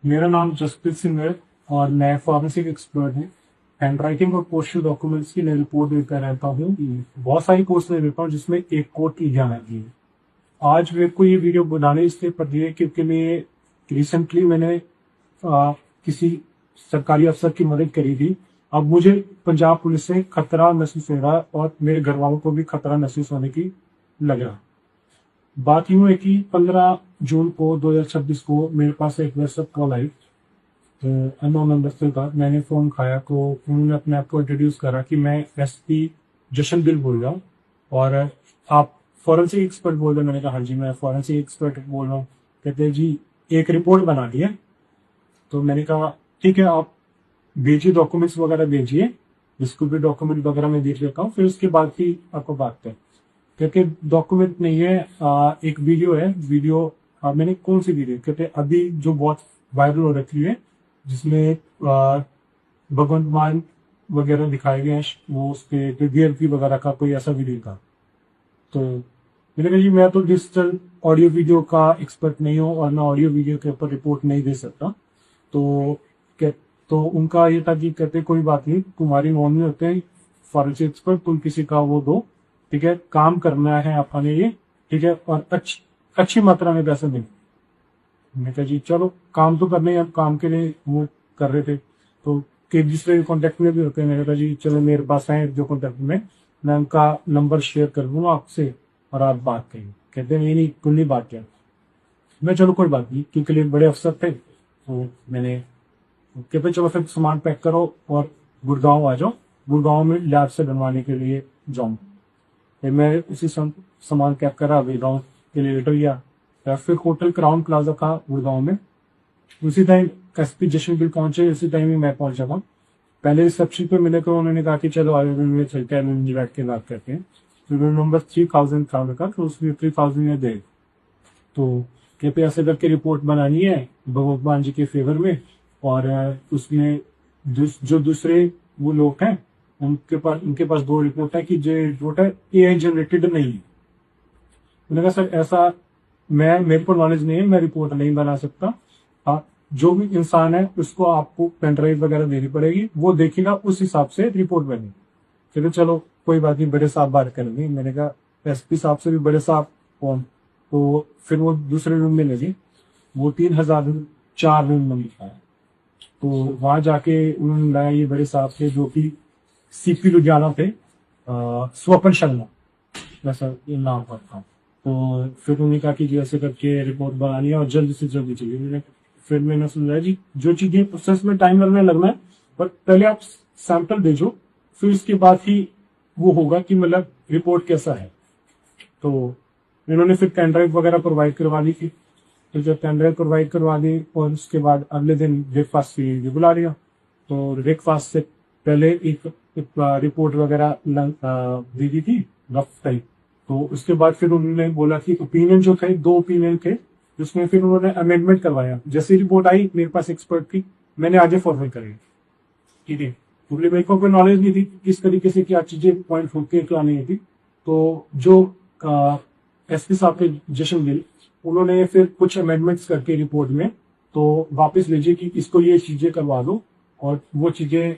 मेरा नाम जसप्रीत सिंह है और मैं फॉरेंसिक एक्सपर्ट हूँ। हैंड राइटिंग और पोस्टल डॉक्यूमेंट्स की मैं रिपोर्ट देता रहता हूँ। बहुत सारी कोर्स में देता हूँ जिसमें एक कोर्ट की एग्जाम आती है। आज मेरे को ये वीडियो बनाने इसलिए पड़ रही है क्योंकि मैं रिसेंटली मैंने किसी सरकारी अफसर की मदद करी थी। अब मुझे पंजाब पुलिस से खतरा महसूस हो रहा है और मेरे घर वालों को भी खतरा महसूस होने की लग रहा। बात यूं है कि 15 जून को 2026 को मेरे पास एक व्हाट्सएप कॉल आई। अननोन नंबर से था। मैंने फोन उठाया तो उन्होंने अपने आप को इंट्रोड्यूस करा कि मैं एसपी जशन गिल बोल रहा हूँ और आप फॉरेंसिक एक्सपर्ट बोल रहे हैं। मैंने कहा हाँ जी मैं फॉरेंसिक एक्सपर्ट बोल रहा हूँ। कहते हैं जी एक रिपोर्ट बना दी है। तो मैंने कहा ठीक है आप भेजिए डॉक्यूमेंट्स वगैरह भेजिए, जिसको भी डॉक्यूमेंट वगैरह मैं देख लेता हूँ फिर उसके बाद ही आपको बात करें। कहते डॉक्यूमेंट नहीं है, एक वीडियो है। वीडियो मैंने कौन सी वीडियो कहते अभी जो बहुत वायरल हो रखी है जिसमें भगवंत मान वगैरह दिखाए गए हैं, वो उसके डीएलपी वगैरह का कोई ऐसा वीडियो था। तो मैंने कहा जी मैं तो डिजिटल ऑडियो वीडियो का एक्सपर्ट नहीं हूँ और मैं ऑडियो वीडियो के ऊपर रिपोर्ट नहीं दे सकता। तो कह तो उनका ये था कि कहते कोई बात नहीं, तुम्हारी नॉन में होते हैं फॉरेंसिक एक्सपर्ट, तुम किसी का वो दो, ठीक है, काम करना है अपने ये, ठीक है, और अच्छी मात्रा में पैसे दें। मैंने कहा जी चलो काम तो करने हैं, अब काम के लिए वो कर रहे थे। तो कि दूसरे कॉन्टेक्ट में भी होते हैं। मैंने कहा जी चलो मेरे पास आए जो कॉन्टेक्ट में, मैं उनका नंबर शेयर कर दूंगा आपसे और आप बात करिए। कहते हैं नहीं तुम नहीं बात किया। मैं चलो कोई बात नहीं, क्योंकि लिए बड़े अफसर थे तो मैंने कहते चलो फिर सामान पैक करो और गुड़गांव आ जाओ, गुड़गांव में लैब से बनवाने के लिए जाऊँ। फिर मैं उसी सामान पैक करा, गुड़गांव के लिए लेटर गया। फिर होटल क्राउन प्लाजा था गुड़गांव में। उसी टाइम एसपी जशन गिल पहुंचे, उसी टाइम ही मैं पहुंचा था। पहले रिसेप्शन पे मिले तो उन्होंने कहा कि चलो आगे में चलते हैं, मुझे बैठ के बात करते हैं। तो नंबर 3000 था उनका, तो उसमें 3000 में दे। तो कहते ऐसे करके रिपोर्ट बनानी है भगवान जी के फेवर में। और उसमें जो दूसरे वो लोग हैं उनके पास दो रिपोर्ट है कि जो रिपोर्ट है एआई जनरेटेड नहीं है। मैंने कहा सर ऐसा मेरे को नॉलेज नहीं है, मैं रिपोर्ट नहीं बना सकता। हाँ, जो भी इंसान है उसको आपको पेन ड्राइव वगैरह देनी पड़ेगी, वो देखेगा उस हिसाब से रिपोर्ट बनेगी। फिर चलो कोई बात नहीं, बड़े साहब बात करेंगे। मैंने कहा एसपी साहब से भी बड़े साहब कौन? तो फिर वो दूसरे रूम में लगे, वो 3004 रूम नंबर था। तो वहां जाके उन्होंने लाया, ये बड़े साहब थे जो कि सीपी लुधियाना थे, स्वपन शर्मा वैसा ये नाम पर था। तो फिर उन्होंने कहा कि जी ऐसे करके रिपोर्ट बनानी है और जल्दी से जल्दी चाहिए। फिर मैंने समझा जी जो चीजें प्रोसेस में टाइम लगना है, पर पहले आप सैंपल भेजो, फिर उसके बाद ही वो होगा कि मतलब रिपोर्ट कैसा है। तो इन्होंने फिर पेन ड्राइव वगैरह प्रोवाइड करवा दी थी। तो जब पेन ड्राइव प्रोवाइड करवा दी और उसके बाद अगले दिन ब्रेकफास्ट के लिए बुला लिया। तो ब्रेकफास्ट से पहले एक रिपोर्ट वगैरह दी दी थी रफ टाइप। तो उसके बाद फिर उन्होंने बोला कि ओपिनियन जो थे, दो ओपिनियन थे, उसमें फिर उन्होंने अमेंडमेंट करवाया। जैसे रिपोर्ट आई मेरे पास एक्सपर्ट की, मैंने आगे फॉरवर्ड करी, ठीक है, क्योंकि मेरे को कोई नॉलेज नहीं थी किस तरीके से क्या चीजें पॉइंट होके क्या नहीं थी। तो जो एसपी साहब थे जशन गिल, उन्होंने फिर कुछ अमेंडमेंट्स करके रिपोर्ट में तो वापस भेजे कि इसको ये चीजें करवा दो, और वो चीजें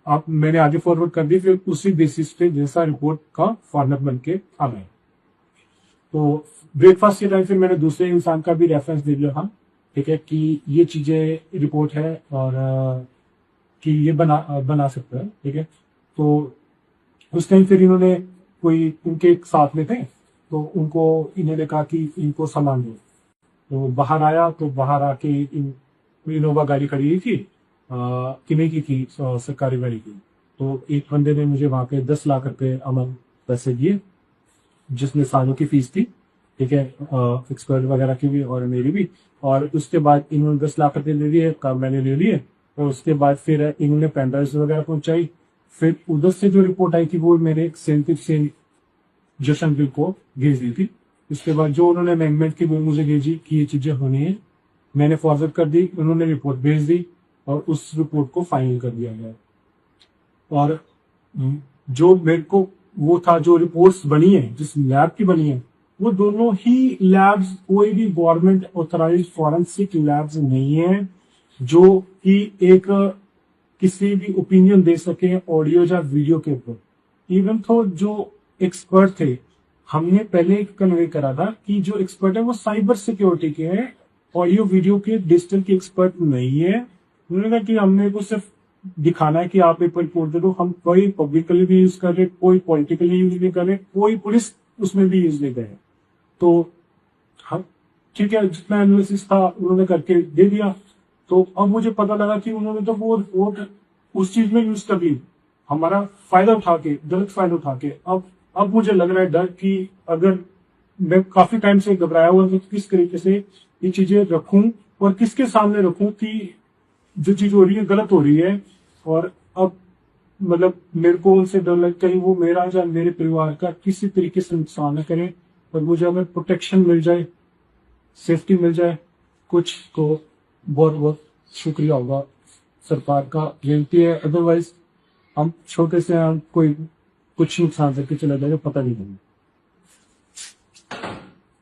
आप मैंने आगे फॉरवर्ड कर दी। फिर उसी बेसिस पे जैसा रिपोर्ट का फॉर्मेट बन के आ गए। तो ब्रेकफास्ट के टाइम फिर मैंने दूसरे इंसान का भी रेफरेंस दे दिया था, ठीक है, कि ये चीजें रिपोर्ट है और कि ये बना सकते हैं, ठीक है। तो उस टाइम फिर इन्होंने कोई उनके साथ में थे तो उनको इन्होंने कहा कि इनको सामान दो। तो बाहर आया तो बाहर आके इनोवा गाड़ी खड़ी हुई थी, किन्हीं की थी, सरकारी गाड़ी की। तो एक बंदे ने मुझे वहां पे 10 लाख रुपए अमन पैसे दिए, जिसमें सालों की फीस थी, ठीक है, एक्सपर्ट वगैरह की भी और मेरी भी। और उसके बाद इन्होंने 10 लाख रुपए ले लिए, काम मैंने ले लिए। और उसके बाद फिर इन्होंने पेन ड्राइव वगैरह पहुंचाई। फिर उधर से जो रिपोर्ट आई थी वो मेरे सेंटिव से जशन गिल को भेज दी थी। उसके बाद जो उन्होंने अमेंडमेंट की वो मुझे भेजी कि ये चीजें होनी है, मैंने फॉरवर्ड कर दी, उन्होंने रिपोर्ट भेज दी और उस रिपोर्ट को फाइनल कर दिया गया। और जो मेरे को वो था, जो रिपोर्ट्स बनी है जिस लैब की बनी है, वो दोनों ही लैब्स कोई भी गवर्नमेंट ऑथराइज्ड फॉरेंसिक लैब्स नहीं है। जो कि एक किसी भी ओपिनियन दे सके ऑडियो या वीडियो के ऊपर। इवन तो जो एक्सपर्ट थे, हमने पहले कन्वे करा था कि जो एक्सपर्ट है वो साइबर सिक्योरिटी के हैं, ऑडियो वीडियो के डिजिटल के एक्सपर्ट नहीं है। उन्होंने कहा कि हमने को सिर्फ दिखाना है कि आप पेपर रिपोर्ट दे दो, हम कोई पब्लिकली भी यूज कर रहे, कोई पॉलिटिकली यूज नहीं कर रहे, कोई पुलिस उसमें भी यूज नहीं करे। तो हम ठीक है, जितना एनालिसिस था उन्होंने करके दे दिया। तो अब मुझे पता लगा कि उन्होंने तो वो रिपोर्ट उस चीज में यूज कर ली, हमारा फायदा उठा के, गलत फायदा उठा के। अब मुझे लग रहा है डर कि अगर मैं काफी टाइम से घबराया हुआ हूं, तो किस तरीके से ये चीजें रखूं और किसके सामने रखूं कि जो चीज हो रही है गलत हो रही है। और अब मतलब मेरे को उनसे डर लग, कहीं वो मेरा या मेरे परिवार का किसी तरीके से नुकसान न करें, और मुझे अगर प्रोटेक्शन मिल जाए, सेफ्टी मिल जाए कुछ, तो बहुत बहुत शुक्रिया होगा। सरकार का विनती है, अदरवाइज हम छोटे से हम कोई कुछ नुकसान करके चला जाएगा, पता नहीं लगेगा।